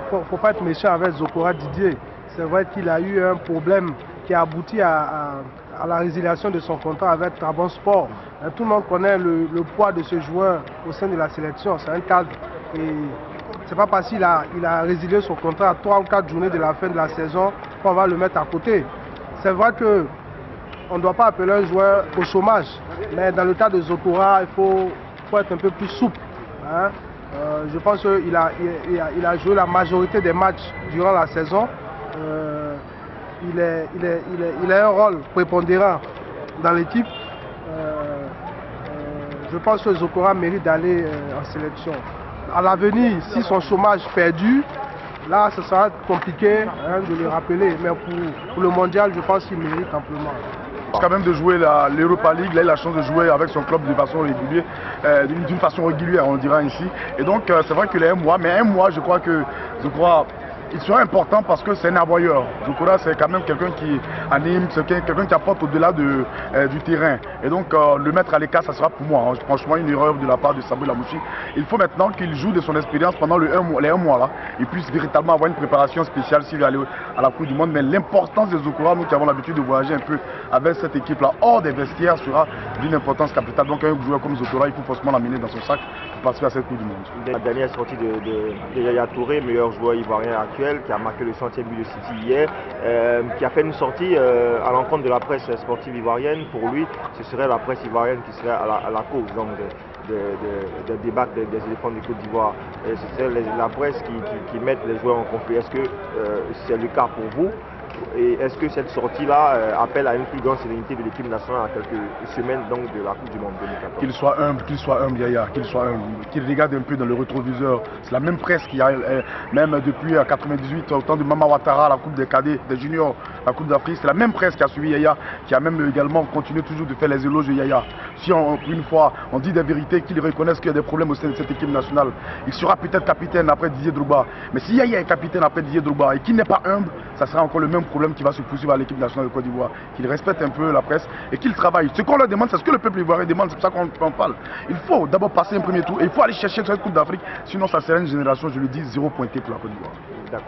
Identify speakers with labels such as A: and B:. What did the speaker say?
A: faut pas être méchant avec Zokora Didier. C'est vrai qu'il a eu un problème qui a abouti à la résiliation de son contrat avec Trabzon Sport. Tout le monde connaît le poids de ce joueur au sein de la sélection. C'est un cadre. Et c'est pas parce qu'il a résilié son contrat à 3 ou 4 journées de la fin de la saison qu'on va le mettre à côté. C'est vrai qu'on ne doit pas appeler un joueur au chômage. Mais dans le cas de Zokora, il faut être un peu plus souple. Hein. Je pense qu'il a joué la majorité des matchs durant la saison. Il a un rôle prépondérant dans l'équipe. Je pense que Zokora mérite d'aller en sélection. À l'avenir, si son chômage perdu, là, ce sera compliqué de le rappeler. Mais pour le mondial, je pense qu'il mérite amplement.
B: Quand même de jouer l'Europa League, il a eu la chance de jouer avec son club de façon régulière, d'une façon régulière, on dira ainsi. Et donc c'est vrai qu'il est un mois, mais un mois, je crois il sera important parce que c'est un avoyeur. Zokora, c'est quand même quelqu'un qui anime, c'est quelqu'un qui apporte au-delà du terrain. Et donc le mettre à l'écart, ça sera pour moi, franchement, une erreur de la part de Samuel Lamouchi. Il faut maintenant qu'il joue de son expérience pendant les un mois là. Il puisse véritablement avoir une préparation spéciale s'il veut aller à la Coupe du Monde. Mais l'importance de Zokora, nous qui avons l'habitude de voyager un peu avec cette équipe-là, hors des vestiaires, sera d'une importance capitale. Donc un joueur comme Zokora, il faut forcément l'amener dans son sac pour participer à cette Coupe du Monde.
C: La dernière sortie de Yaya Touré, meilleur joueur ivoirien actuel, qui a marqué le 100e but de City hier, qui a fait une sortie à l'encontre de la presse sportive ivoirienne. Pour lui, ce serait la presse ivoirienne qui serait à la cause donc, de débattre des éléphants de Côte d'Ivoire. Ce serait la presse qui met les joueurs en conflit. Est-ce que c'est le cas pour vous? Et est-ce que cette sortie-là appelle à une plus grande sérénité de l'équipe nationale à quelques semaines donc, de la Coupe du Monde 2014?
B: Qu'il soit humble, Yaya, qu'il regarde un peu dans le rétroviseur. C'est la même presse qui a, même depuis 1998, au temps de Mama Ouattara, la Coupe des cadets, des juniors, la Coupe d'Afrique, c'est la même presse qui a suivi Yaya, qui a même également continué toujours de faire les éloges de Yaya. Si une fois on dit des vérités, qu'ils reconnaissent qu'il y a des problèmes au sein de cette équipe nationale, il sera peut-être capitaine après Didier Drogba. Mais si Yaya est capitaine après Didier Drogba et qu'il n'est pas humble, ça sera encore le même problème qui va se poursuivre à l'équipe nationale de Côte d'Ivoire. Qu'il respecte un peu la presse et qu'il travaille. Ce qu'on leur demande, c'est ce que le peuple ivoirien demande, c'est pour ça qu'on parle. Il faut d'abord passer un premier tour et il faut aller chercher cette Coupe d'Afrique, sinon ça sera une génération, je le dis, zéro pointé pour la Côte d'Ivoire.